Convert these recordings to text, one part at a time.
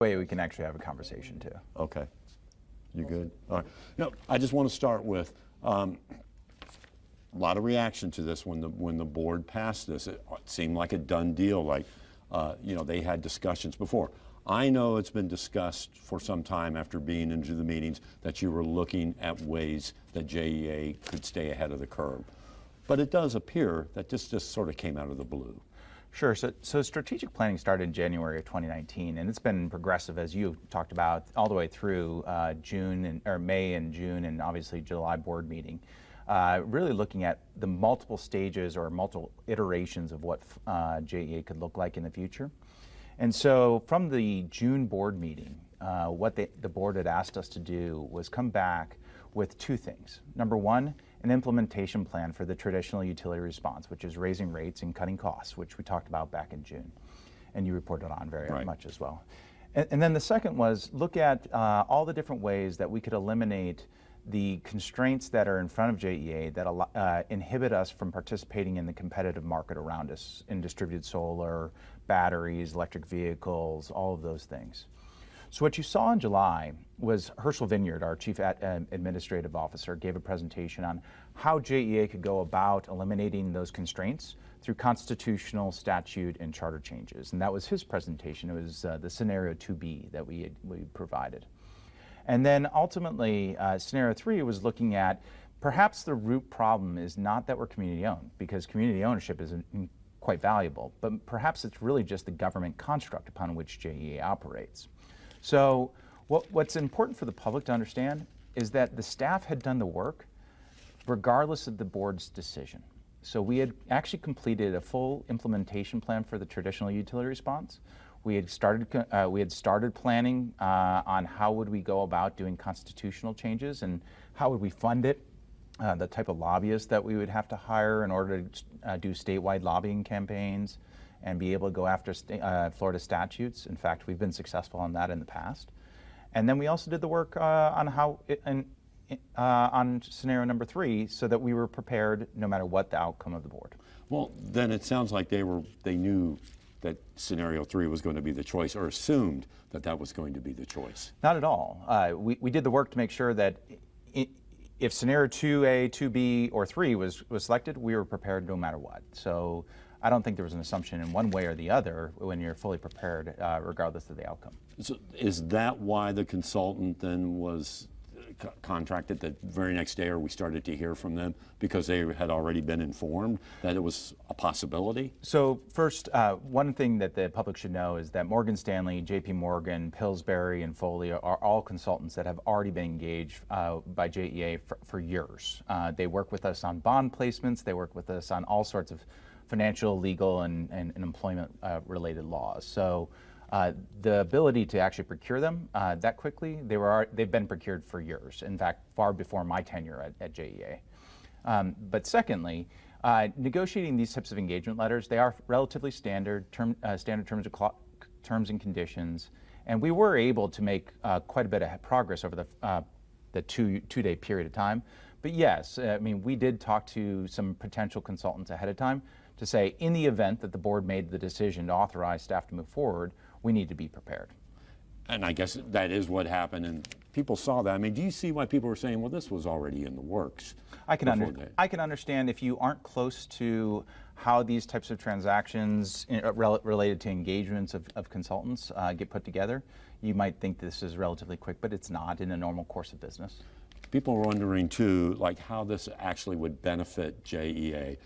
way we can actually have a conversation too. Okay. You good? All right. No, I just want to start with a lot of reaction to this when the board passed this. It seemed like a done deal, like they had discussions before. I know it's been discussed for some time after being into the meetings that you were looking at ways that JEA could stay ahead of the curve. But it does appear that this just sort of came out of the blue. Sure. So strategic planning started in January of 2019, and it's been progressive, as you talked about, all the way through May and June, and obviously July board meeting. Really looking at the multiple stages or multiple iterations of what JEA could look like in the future. And so from the June board meeting, what the board had asked us to do was come back with two things. Number one, an implementation plan for the traditional utility response, which is raising rates and cutting costs, which we talked about back in June, and you reported on very much as well. And then the second was look at all the different ways that we could eliminate the constraints that are in front of JEA that inhibit us from participating in the competitive market around us in distributed solar, batteries, electric vehicles, all of those things. So what you saw in July was Herschel Vineyard, our Chief Administrative Officer, gave a presentation on how JEA could go about eliminating those constraints through constitutional, statute, and charter changes. And that was his presentation. It was the Scenario 2B that we provided. And then ultimately, Scenario 3 was looking at perhaps the root problem is not that we're community owned, because community ownership is quite valuable, but perhaps it's really just the government construct upon which JEA operates. So what's important for the public to understand is that the staff had done the work regardless of the board's decision. So we had actually completed a full implementation plan for the traditional utility response. We had started planning on how would we go about doing constitutional changes and how would we fund it, the type of lobbyists that we would have to hire in order to do statewide lobbying campaigns and be able to go after Florida statutes. In fact, we've been successful on that in the past. And then we also did the work on scenario number 3 so that we were prepared no matter what the outcome of the board. Well, then it sounds like they knew that scenario 3 was going to be the choice, or assumed that that was going to be the choice. Not at all. We did the work to make sure that if scenario 2A, 2B, or 3 was selected, we were prepared no matter what. So I don't think there was an assumption in one way or the other when you're fully prepared, regardless of the outcome. So is that why the consultant then was contracted the very next day, or we started to hear from them because they had already been informed that it was a possibility? So first, one thing that the public should know is that Morgan Stanley, JP Morgan, Pillsbury, and Foley are all consultants that have already been engaged by JEA for years. They work with us on bond placements. They work with us on all sorts of financial, legal, and employment related laws. So the ability to actually procure them that quickly, they've been procured for years. In fact, far before my tenure at JEA. But secondly, negotiating these types of engagement letters, they are relatively standard terms and conditions, and we were able to make quite a bit of progress over the two-day period of time. But yes, I mean, we did talk to some potential consultants ahead of time to say, in the event that the board made the decision to authorize staff to move forward, we need to be prepared. And I guess that is what happened, and people saw that. I mean, do you see why people were saying, well, this was already in the works? I can understand if you aren't close to how these types of transactions related to engagements of consultants get put together, you might think this is relatively quick, but it's not in a normal course of business. People are wondering, too, like how this actually would benefit JEA.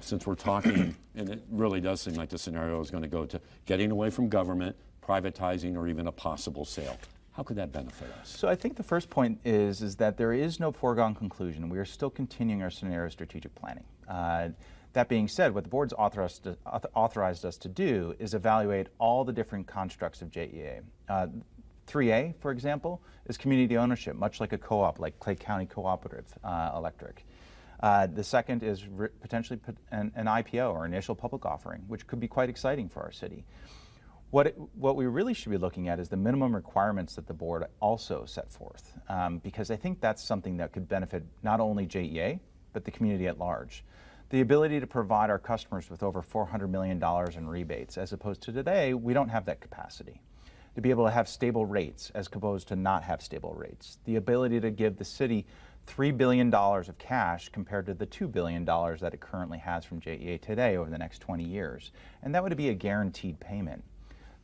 Since we're talking, and it really does seem like the scenario is going to go to getting away from government, privatizing, or even a possible sale. How could that benefit us? So I think the first point is that there is no foregone conclusion. We are still continuing our scenario strategic planning. That being said, what the board's authorized us to do is evaluate all the different constructs of JEA. 3A, for example, is community ownership, much like a co-op, like Clay County Cooperative Electric. The second is potentially an IPO, or initial public offering, which could be quite exciting for our city. What we really should be looking at is the minimum requirements that the board also set forth, because I think that's something that could benefit not only JEA, but the community at large. The ability to provide our customers with over $400 million in rebates, as opposed to today, we don't have that capacity. to be able to have stable rates as opposed to not have stable rates, the ability to give the city $3 billion of cash compared to the $2 billion that it currently has from JEA today over the next 20 years. And that would be a guaranteed payment.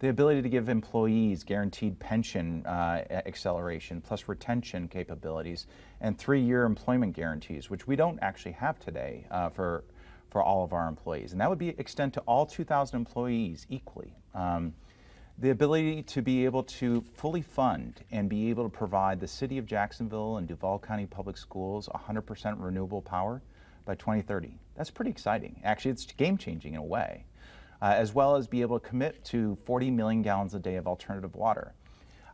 The ability to give employees guaranteed pension acceleration plus retention capabilities and 3-year employment guarantees, which we don't actually have today for all of our employees. And that would be extend to all 2,000 employees equally. The ability to be able to fully fund and be able to provide the city of Jacksonville and Duval County Public Schools 100% renewable power by 2030. That's pretty exciting. Actually, it's game-changing in a way. As well as be able to commit to 40 million gallons a day of alternative water.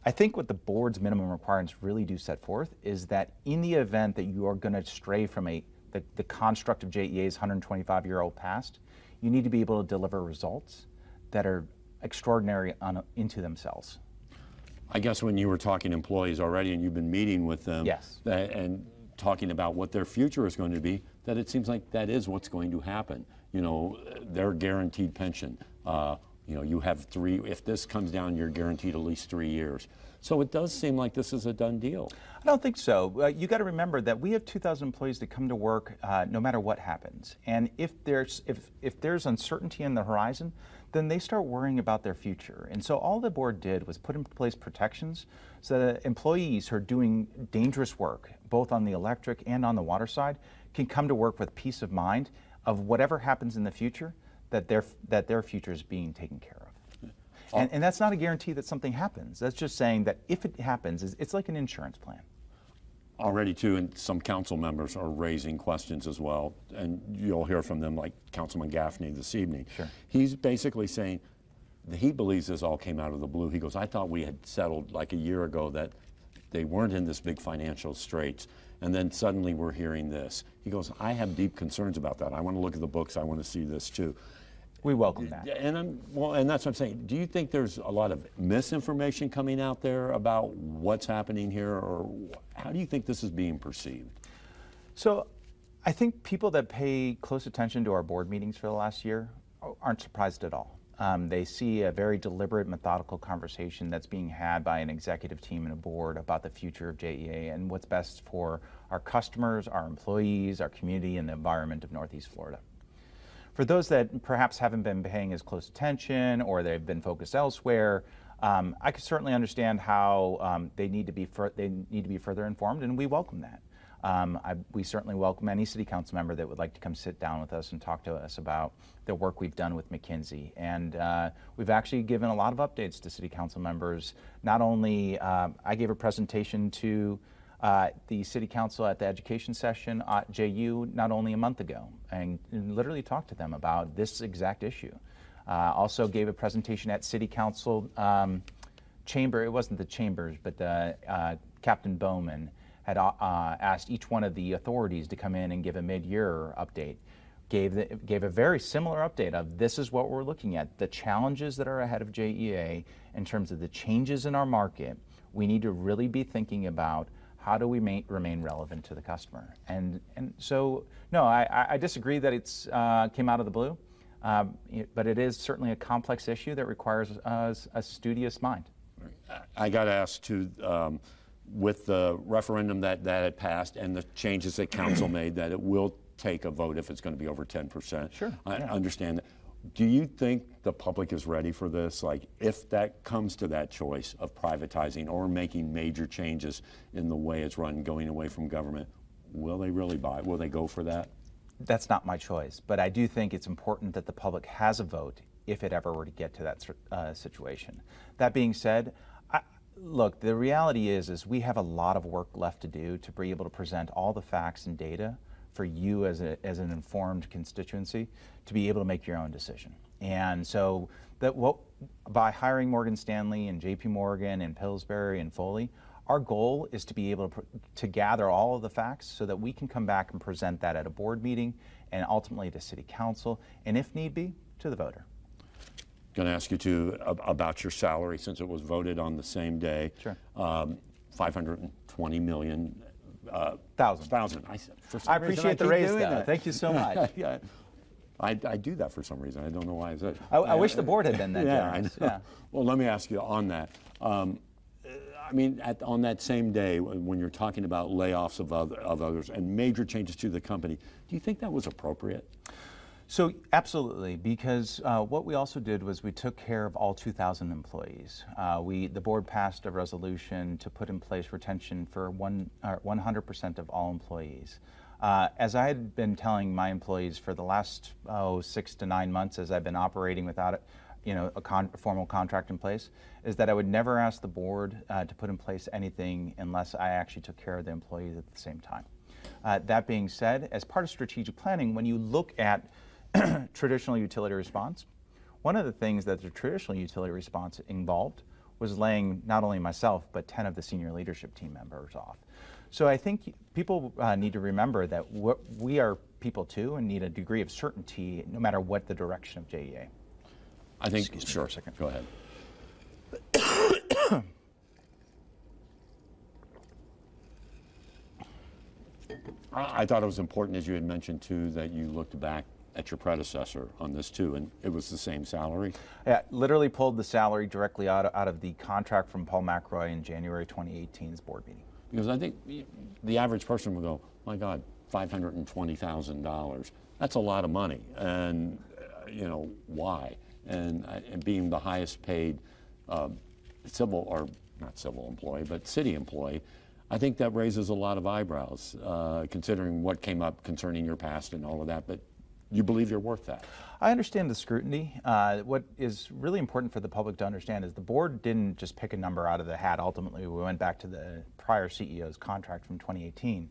I think what the board's minimum requirements really do set forth is that in the event that you are going to stray from the construct of JEA's 125-year-old past, you need to be able to deliver results that are extraordinary into themselves. I guess when you were talking employees already and you've been meeting with them yes. And talking about what their future is going to be, that it seems like that is what's going to happen. You know, their guaranteed pension, you know, you have 3, if this comes down, you're guaranteed at least 3 years. So it does seem like this is a done deal. I don't think so. You got to remember that we have 2,000 employees that come to work no matter what happens. And if there's uncertainty in the horizon, then they start worrying about their future. And so all the board did was put in place protections so that employees who are doing dangerous work, both on the electric and on the water side, can come to work with peace of mind of whatever happens in the future, that their future is being taken care of. And that's not a guarantee that something happens. That's just saying that if it happens, it's like an insurance plan. Already too, and some council members are raising questions as well, and you'll hear from them, like Councilman Gaffney this evening. Sure. He's basically saying that he believes this all came out of the blue. He goes, I thought we had settled like a year ago that they weren't in this big financial straits. And then suddenly we're hearing this. He goes, I have deep concerns about that. I want to look at the books. I want to see this too. We welcome that. And and that's what I'm saying. Do you think there's a lot of misinformation coming out there about what's happening here, or how do you think this is being perceived? So I think people that pay close attention to our board meetings for the last year aren't surprised at all. They see a very deliberate, methodical conversation that's being had by an executive team and a board about the future of JEA and what's best for our customers, our employees, our community, and the environment of Northeast Florida. For those that perhaps haven't been paying as close attention or they've been focused elsewhere, I could certainly understand how they need to be further informed, and we welcome that. We certainly welcome any city council member that would like to come sit down with us and talk to us about the work we've done with McKinsey. And we've actually given a lot of updates to city council members. Not only, I gave a presentation to the city council at the education session at JU not only a month ago, and literally talked to them about this exact issue. Also gave a presentation at city council chamber. It wasn't the chambers, but Captain Bowman had asked each one of the authorities to come in and give a mid-year update. Gave a very similar update of this is what we're looking at, the challenges that are ahead of JEA in terms of the changes in our market. We need to really be thinking about how do we remain relevant to the customer. And so, no, I disagree that it's came out of the blue, but it is certainly a complex issue that requires a studious mind. I got asked to, with the referendum that had passed and the changes that council made, that it will take a vote if it's going to be over 10%. Sure. I understand that. Do you think the public is ready for this? Like, if that comes to that choice of privatizing or making major changes in the way it's run, going away from government, will they really buy? Will they go for that? That's not my choice, but I do think it's important that the public has a vote if it ever were to get to that situation. That being said, look, the reality is we have a lot of work left to do to be able to present all the facts and data for you as an informed constituency to be able to make your own decision. And so by hiring Morgan Stanley and JP Morgan and Pillsbury and Foley, our goal is to be able to gather all of the facts so that we can come back and present that at a board meeting and ultimately to city council, and if need be, to the voter. Going to ask you about your salary since it was voted on the same day. Sure. 520 million. Thousand. I appreciate the raise, though. Thank you so much. Yeah, I do that for some reason. I don't know why. I wish the board had been that generous. I know. Yeah. Well, let me ask you on that. I mean, on that same day, when you're talking about layoffs of others and major changes to the company, do you think that was appropriate? So absolutely, because what we also did was we took care of all 2,000 employees. The board passed a resolution to put in place retention for 100% of all employees. As I had been telling my employees for the last 6 to 9 months, as I've been operating without it, a formal contract in place, is that I would never ask the board to put in place anything unless I actually took care of the employees at the same time. That being said, as part of strategic planning, when you look at traditional utility response, one of the things that the traditional utility response involved was laying not only myself, but 10 of the senior leadership team members off. So I think people need to remember that we are people too and need a degree of certainty no matter what the direction of JEA. I think, Excuse me sure, for a second. Go ahead. I thought it was important, as you had mentioned too, that you looked back at your predecessor on this too, and it was the same salary? Yeah, literally pulled the salary directly out of the contract from Paul McRoy in January 2018's board meeting. Because I think the average person would go, my God, $520,000. That's a lot of money, and why? And being the highest paid civil, or not civil employee, but city employee, I think that raises a lot of eyebrows, considering what came up concerning your past and all of that. But you believe you're worth that? I understand the scrutiny. What is really important for the public to understand is the board didn't just pick a number out of the hat. Ultimately, we went back to the prior CEO's contract from 2018.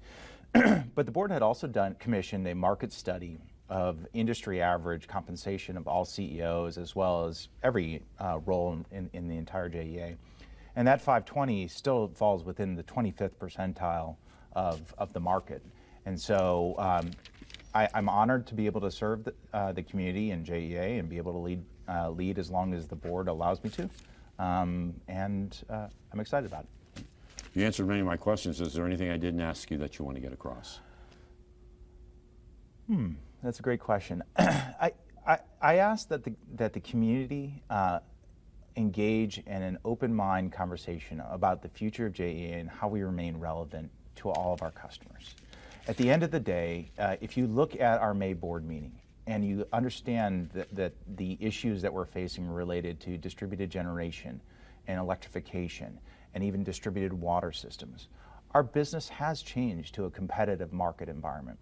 But the board had also commissioned a market study of industry average compensation of all CEOs, as well as every role in the entire JEA. And that 520 still falls within the 25th percentile of the market. And so I'm honored to be able to serve the community in JEA and be able to lead as long as the board allows me to. And I'm excited about it. You answered many of my questions. Is there anything I didn't ask you that you want to get across? That's a great question. I ask that the community engage in an open mind conversation about the future of JEA and how we remain relevant to all of our customers. At the end of the day, if you look at our May board meeting and you understand that the issues that we're facing related to distributed generation and electrification and even distributed water systems, our business has changed to a competitive market environment.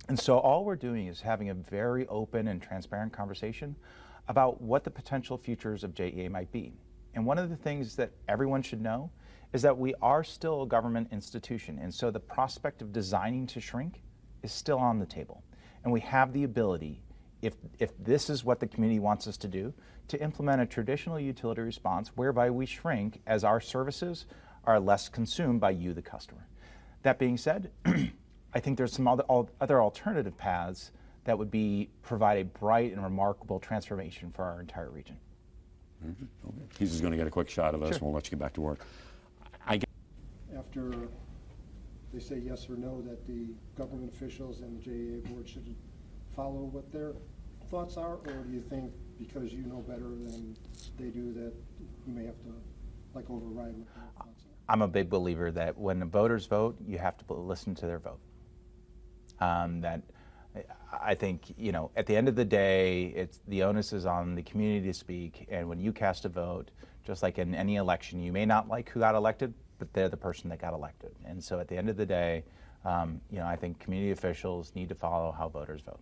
And so all we're doing is having a very open and transparent conversation about what the potential futures of JEA might be. And one of the things that everyone should know is that we are still a government institution, and so the prospect of designing to shrink is still on the table. And we have the ability, if this is what the community wants us to do, to implement a traditional utility response whereby we shrink as our services are less consumed by you, the customer. That being said, I think there's some other alternative paths that would provide a bright and remarkable transformation for our entire region. Mm-hmm. Okay. He's just going to get a quick shot of us, Sure. and we'll let you get back to work. After they say yes or no, that the government officials and the JEA board should follow what their thoughts are, or do you think because you know better than they do that you may have to override what their thoughts are? I'm a big believer that when the voters vote, you have to listen to their vote. That I think, at the end of the day, the onus is on the community to speak, and when you cast a vote, just like in any election, you may not like who got elected, but they're the person that got elected. And so at the end of the day, I think community officials need to follow how voters vote.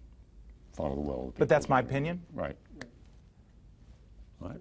Follow the will of the people. But that's my opinion. Right. All right.